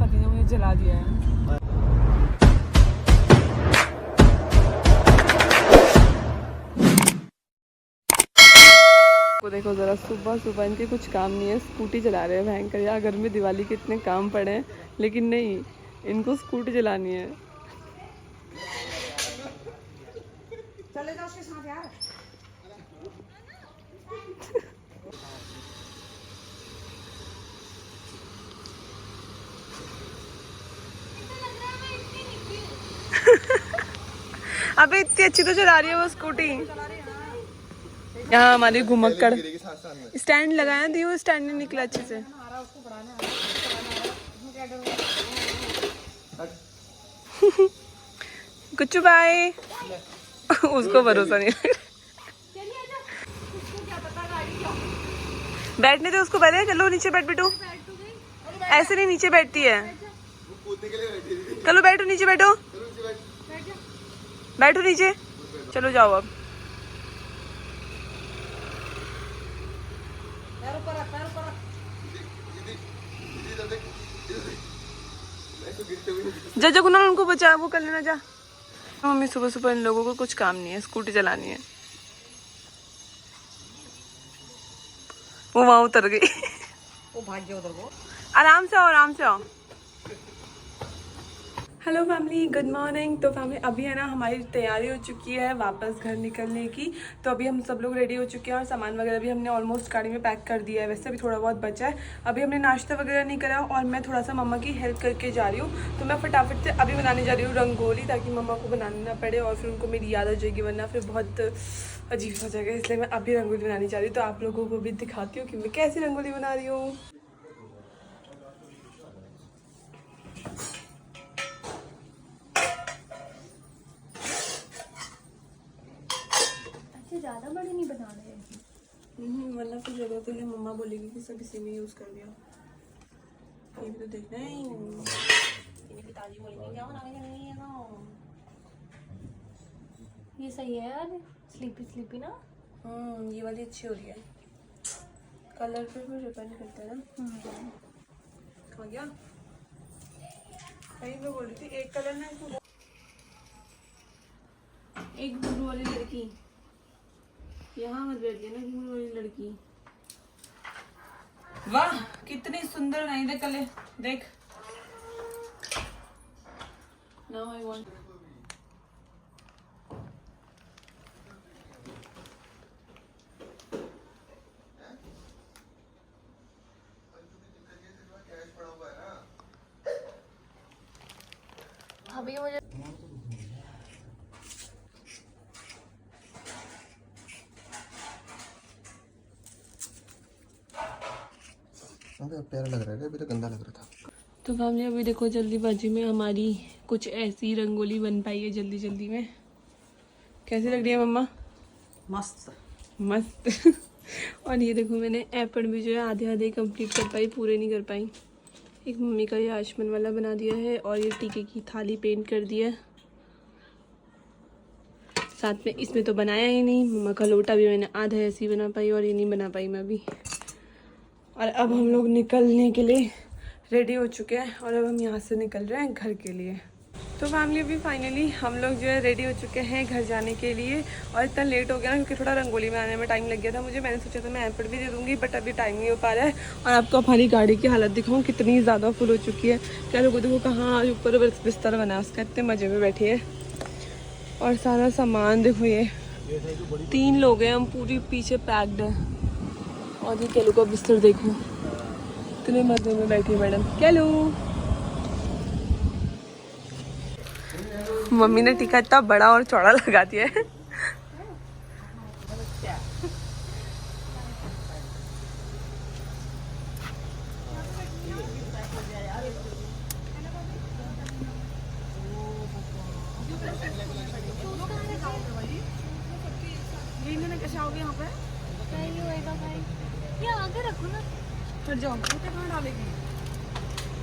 पति ने मुझे जला दिया है। वो देखो जरा, सुबह सुबह इनके कुछ काम नहीं है, स्कूटी चला रहे हैं भयंकर। यार घर में दिवाली के इतने काम पड़े हैं, लेकिन नहीं, इनको स्कूटी चलानी है। चले जाओ उसके साथ यार। अबे इतनी अच्छी तो चला रही है वो स्कूटी। यहाँ हमारी घुमक्कड़ स्टैंड लगाया थी, वो स्टैंड नहीं निकला अच्छे से। गुच्चू भाई उसको भरोसा नहीं। बैठने दे उसको पहले। चलो नीचे बैठ बेटू। ऐसे नहीं, नीचे बैठती है। चलो बैठो नीचे, बैठो बैठो नीचे। चलो जाओ अब। जा जा कुनाल, उनको बचा, वो कर लेना जा। मम्मी सुबह सुबह इन लोगों को कुछ काम नहीं है, स्कूटी चलानी है। वो वहां उतर गई। वो भाग गया उधर को। आराम से आओ, आराम से आओ। Hello family, good morning. तो फैमिली अभी है ना हमारी तैयारी हो चुकी है वापस घर निकलने की। तो अभी हम सब लोग रेडी हो चुके हैं और सामान वगैरह भी हमने ऑलमोस्ट गाड़ी में पैक कर दिया है। वैसे भी थोड़ा बहुत बचा है, अभी हमने नाश्ता वगैरह नहीं करा और मैं थोड़ा सा मम्मा की हेल्प करके जा रही हूँ। तो मैं फटाफट से अभी बनाने जा रही हूँ रंगोली, ताकि मम्मा को बनाना ना पड़े और फिर उनको मेरी याद आ जाएगी, वरना फिर बहुत अजीब हो जाएगा। इसलिए मैं अभी रंगोली बनानी चाह रही हूँ। तो आप लोगों को भी दिखाती हूँ कि मैं कैसी रंगोली बना रही हूँ। ज़्यादा बड़े नहीं बना रहे, वरना फिर जरूरत है मम्मा बोलेगी कि सब इसी में यूज़ कर दिया। ये भी तो देखना है, पिताजी बोलेंगे क्या बनाने का नहीं है ना। ये सही है यार, स्लीपी स्लीपी ना। ये वाली अच्छी हो रही है। कलर पे भी डिपेंड करता है ना। हो गया। कहीं मैं बोल रही थी एक कलर ना, एक ब्लू वाली लड़की यहाँ मत बैठिए ना, ब्लू वाली लड़की। वाह कितनी सुंदर नहीं देख कले, देख। Now I want. अभी मुझे प्यारा लग रहा है, अभी तो गंदा लग रहा था। तो फैमिली अभी देखो जल्दीबाजी में हमारी कुछ ऐसी रंगोली बन पाई है जल्दी जल्दी में। कैसी लग रही है मम्मा? मस्त मस्त। और ये देखो मैंने एप्पल भी जो है आधे आधे कंप्लीट कर पाई, पूरे नहीं कर पाई। एक मम्मी का ये आयुष्मान वाला बना दिया है और ये टीके की थाली पेंट कर दिया है। साथ में इसमें तो बनाया ही नहीं। मम्मा का लोटा भी मैंने आधा ऐसी बना पाई और ये नहीं बना पाई मैं भी। और अब हम लोग निकलने के लिए रेडी हो चुके हैं और अब हम यहाँ से निकल रहे हैं घर के लिए। तो फैमिली अभी फाइनली हम लोग जो है रेडी हो चुके हैं घर जाने के लिए। और इतना लेट हो गया ना, क्योंकि थोड़ा रंगोली बनाने में टाइम लग गया था मुझे। मैंने सोचा था मैं एयरपोर्ट भी दे दूँगी, बट अभी टाइम नहीं हो पा रहा है। और आपको हमारी गाड़ी की हालत दिखाऊँ कितनी ज़्यादा फुल हो चुकी है। क्या लोगों देखो कहाँ ऊपर बिस्तर बना है उसका, इतने मज़े में बैठी है। और सारा सामान देखो, ये 3 लोग हैं हम, पूरी पीछे पैक्ड है। और ये केलू का बिस्तर देखो, इतने मजे में बैठी मैडम केलू। मम्मी ने टीका इतना बड़ा और चौड़ा लगा दिया है। कैसे आओगे यहाँ पे? नहीं होएगा भाई, ये आगे रखो ना। हट जाओ। जूते कहाँ डालेगी?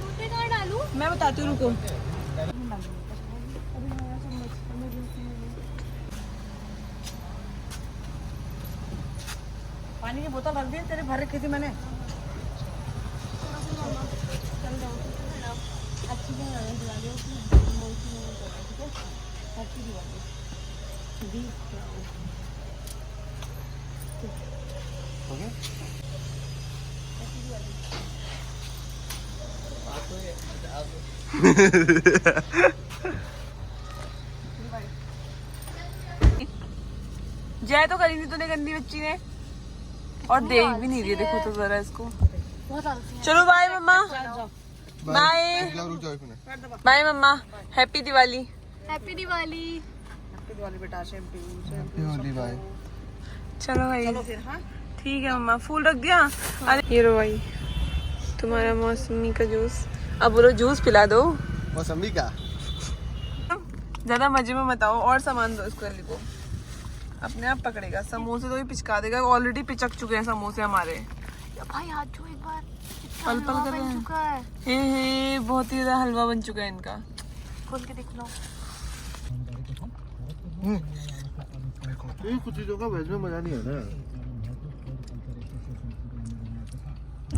जूते कहाँ डालूं? मैं बताती हूँ, रुको। पानी की बोतल रख दी तेरे भर रखी थी मैंने। दिवाली हो ठीक है, हैप्पी दिवाली। हो गया? जय तो करी नहीं तूने गंदी बच्ची ने, और देख भी नहीं रही, देखो तो जरा इसको। बहुत आलसी है। चलो बाय मम्मा, बाय रुक जाओ एक मिनट। बाय मम्मा, happy Diwali. Happy Diwali. Happy Diwali बेटा, same to you. Happy Holi bye. चलो भाई चलो फिर, हाँ ठीक है मम्मा, फूल रख दिया। अरे ये लो भाई तुम्हारा मौसमी का जूस। अब बोलो जूस पिला दो, मौसमी का ज्यादा मजे में मत आओ, और सामान दो इसको अली को, अपने आप पकड़ेगा। समोसे तो ही पिचका देगा, ऑलरेडी पिचक चुके हैं समोसे हमारे। या भाई हाथ जो एक बार पल पल कर रहे बन हैं। चुका है। हे बहुत ही ज्यादा हलवा बन चुका है इनका। खोल के देख लो। कुछ चीजों का वेज में मजा नहीं है ना।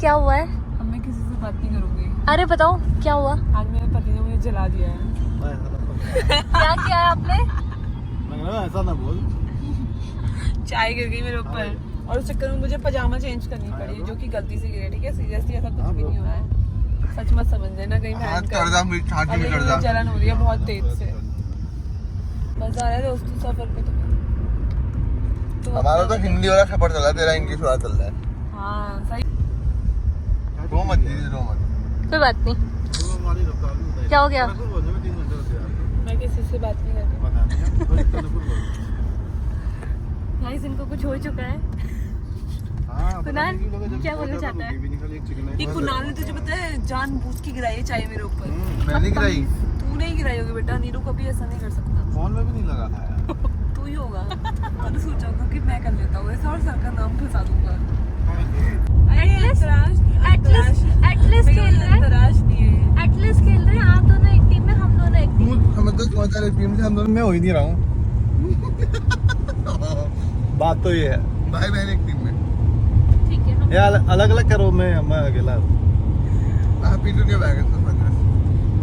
क्या हुआ है? अब मैं किसी से बात नहीं करूंगी। अरे बताओ क्या हुआ? आज मेरे पति ने मुझे जला दिया है। क्या किया है आपने? ऐसा ना बोल। चाय गिर गई मेरे ऊपर, और उस चक्कर में मुझे पजामा चेंज करनी पड़ी, जो कि गलती से गिरा। ठीक है, सीरियसली ऐसा कुछ भी नहीं हुआ है, सच मत समझ लेना कहीं हाथ भयंकर। कर दा, मेरी छाती अब में लेकिन कर दा। मुझे जलन हो रही है बहुत तेज से। मजा आ रहा है दोस्तों सफर पे तो हमारा तो हिंदी वाला सफर चल रहा है, तेरा इंग्लिश वाला चल रहा है। हाँ सही। रो मत दीदी, रो मत। कोई बात नहीं। क्या हो गया? मैं किसी से बात नहीं कर गाइस इनको कुछ हो चुका है। कुनाल क्या बोलना चाहता है? रही। कुनाल ने तुझे पता है जानबूझ के गिराई है चाय मेरे ऊपर। मैंने गिराई, तूने ही गिराई होगी बेटा, नीरू कभी ऐसा नहीं कर सकता। फोन में भी नहीं लगा था यार। तू ही होगा। मैंने सोचा होगा कि मैं कर लेता हूँ ऐसा, और सर का नाम फंसा दूंगा। एटलस खेल रहे हैं। तराश नहीं है। एटलस खेल रहे हैं। आप दोनों एक टीम में, हम दोनों एक टीम। हमें तो समाचार टीम से हम दोनों में हो ही नहीं रहा हूँ। बात तो ये है, भाई बहन एक टीम में। ठीक है हम ये अलग अलग करो, मैं अकेला। हाँ पीटू के बैग है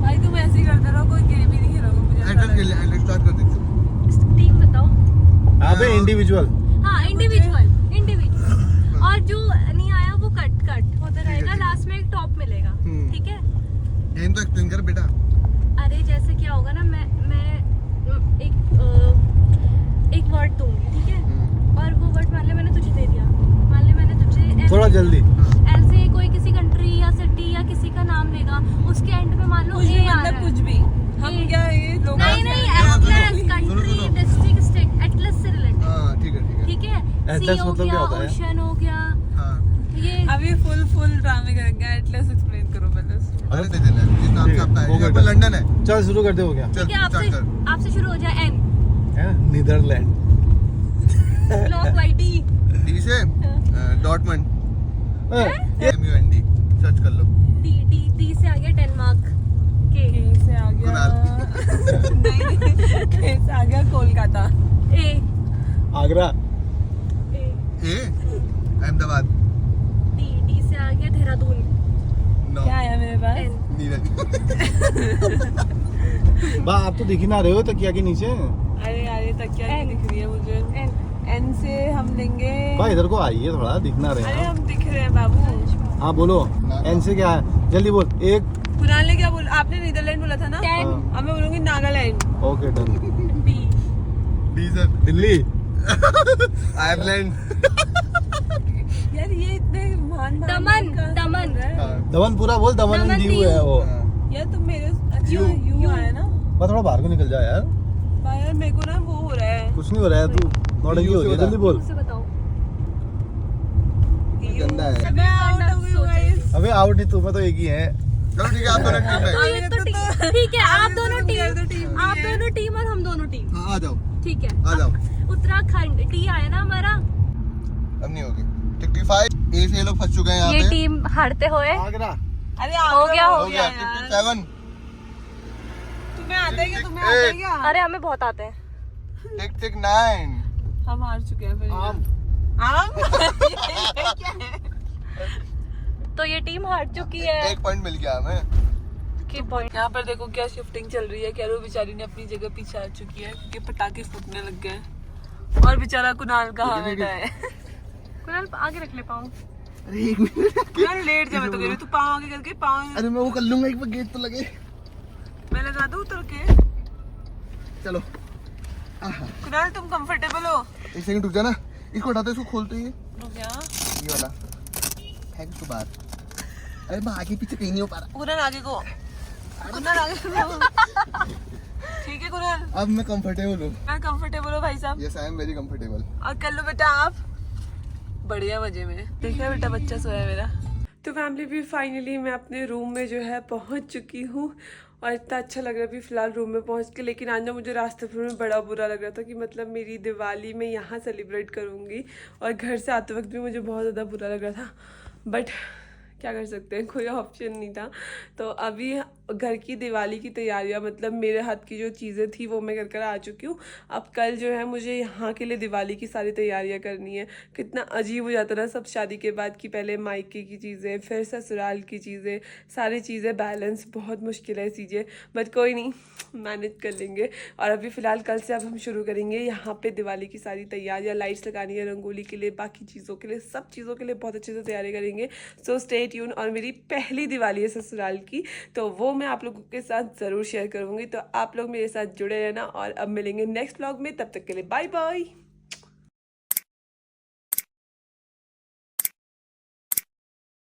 भाई तुम ऐसे ही करते रहो, कोई गेम ही नहीं खेलोगे मुझे ऐसा एटल लग के रहा है। लिए स्टार्ट कर देते। टीम बताओ। अबे इंडिविजुअल। हाँ इंडिविजुअल। और जो नहीं आया वो कट होता रहेगा, लास्ट में एक टॉप मिलेगा। ठीक है, गेम तो एक्सप्लेन कर बेटा। अरे जैसे क्या होगा ना, मैं एक वर्ड दूंगी, ठीक है, और वो वर्ड मान ले मैंने तुझे दे दिया, मान ले मैंने तुझे थोड़ा जल्दी। ऐसे कोई किसी कंट्री या सिटी या किसी का नाम लेगा, उसके एंड पे मान लो कुछ भी ए आ रहा मतलब है। कुछ भी। हम क्या ये लोग नहीं Atlas country district state, Atlas से रिलेटेड। हाँ ठीक है ठीक है, सी Atlas हो मतलब गया, क्या होता है? ओशन हो गया, हाँ ये अभी फुल ड्रामे करेंगे। एटलस एक्सप्लेन करो पहले। अरे दे देना जिस नाम से आपका है। हो गया। यहाँ पर लंदन है। चल शुरू करते हो गया। चल ठीक है, स्टार्ट कर। आपसे शुरू हो जाए एन। है नीदरलैंड। Block YT. डी से डॉटमंड, ये MUND सर्च कर लो। डी से आ गया डेनमार्क। के के से आ गया नहीं के से आ गया कोलकाता। ए आगरा। ए अहमदाबाद। डी से आ गया देहरादून। नो क्या आया मेरे पास? एन नीरज। बा आप तो दिख ही ना रहे हो तकिया के नीचे। अरे तकिया नहीं दिख रही है मुझे। एन से हम लेंगे। भाई इधर को आइए, थोड़ा दिख ना रहे अरे हैं। हम दिख रहे हैं बाबू। हाँ बोलो, एन से क्या है, जल्दी बोल। एक। कुणाल ने क्या बोला? आपने नीदरलैंड बोला था ना? टेन। अब मैं बोलूंगी Nagaland. Okay done. B D से दिल्ली। आयरलैंड। यार ये इतने महान दमन। दमन पूरा बोल। दमन दमन दीव है वो। यार तुम मेरे अच्छा यू। यू आया ना बस थोड़ा बाहर को निकल जा यार। यार मेरे को ना वो हो रहा है। कुछ नहीं हो रहा है, तू नौटंकी हो रही है। जल्दी बोल। मुझसे बताओ। गंदा है। मैं आउट हो गई हूँ गाइस। अबे आउट नहीं, तुम्हें तो एक ही है। चलो ठीक है, आप दोनों टीम में। ये तो ठीक है, आप दोनों कर दो टीम टीम, आप दोनों टीम और हम दोनों टीम। हाँ आ जाओ, ठीक है, आ जाओ। उत्तराखंड टी आया ना हमारा। अब नहीं होगी। 55 ए से ये लोग फंस चुके हैं यहाँ ये पे। टीम हारते हुए आगरा। अरे हो गया, हो गया। यार। 57 तुम्हें आता है क्या? तुम्हें आता है क्या? अरे हमें बहुत आते हैं। टिक 9। हम हार चुके हैं फिर। आम। तो ये टीम हार चुकी है। एक पॉइंट मिल गया हमें। के पॉइंट। यहाँ पर देखो क्या शिफ्टिंग चल रही है। कैरो बेचारी ने अपनी जगह पीछे आ चुकी है क्योंकि पटाखे फूटने लग गए हैं। और बेचारा कुणाल का हाल है। कुणाल आगे रख ले पाऊँ। अरे एक मिनट, कुणाल लेट जा, मैं तो कह रही हूँ तू पाँव आगे करके पाँव अरे मैं वो कर लूंगा, एक बार गेट तो लगे। मैं लगा दूँ उतर के। चलो कुणाल तुम कंफर्टेबल हो? एक सेकंड रुक जाना, इसको हटाते, इसको खोलते ही रुक जा। ये वाला फेंक उसको बाहर। अरे मैं आगे पीछे कहीं नहीं हो पा रहा। कुणाल आगे को, कुणाल आगे को। ठीक है कुणाल, अब मैं कंफर्टेबल हूँ। मैं कंफर्टेबल हो भाई साहब। Yes I am very comfortable. और कर लो बेटा आप, बढ़िया मजे में। देखा बेटा बच्चा सोया मेरा। तो फैमिली भी फाइनली मैं अपने रूम में जो है पहुंच चुकी हूँ और इतना अच्छा लग रहा है अभी फिलहाल रूम में पहुंच के। लेकिन आज ना मुझे रास्ते पर में बड़ा बुरा लग रहा था कि मतलब मेरी दिवाली मैं यहाँ सेलिब्रेट करूँगी और घर से आते वक्त भी मुझे बहुत ज़्यादा बुरा लग रहा था। बट क्या कर सकते हैं, कोई ऑप्शन नहीं था। तो अभी घर की दिवाली की तैयारियां, मतलब मेरे हाथ की जो चीज़ें थी वो मैं कर कर आ चुकी हूँ। अब कल जो है मुझे यहाँ के लिए दिवाली की सारी तैयारियां करनी है। कितना अजीब हो जाता ना सब शादी के बाद कि पहले मायके की चीज़ें फिर ससुराल की चीज़ें, सारी चीज़ें बैलेंस बहुत मुश्किल है चीज़ें। बट कोई नहीं, मैनेज कर लेंगे। और अभी फ़िलहाल कल से अब हम शुरू करेंगे यहाँ पे दिवाली की सारी तैयारियाँ, लाइट्स लगानी है, रंगोली के लिए, बाकी चीज़ों के लिए, सब चीज़ों के लिए बहुत अच्छे से तैयारी करेंगे। So stay tune. और मेरी पहली दिवाली है ससुराल की, तो वो मैं आप लोगों के साथ ज़रूर शेयर करूँगी। तो आप लोग मेरे साथ जुड़े रहना और अब मिलेंगे नेक्स्ट व्लॉग में। तब तक के लिए बाय बाय।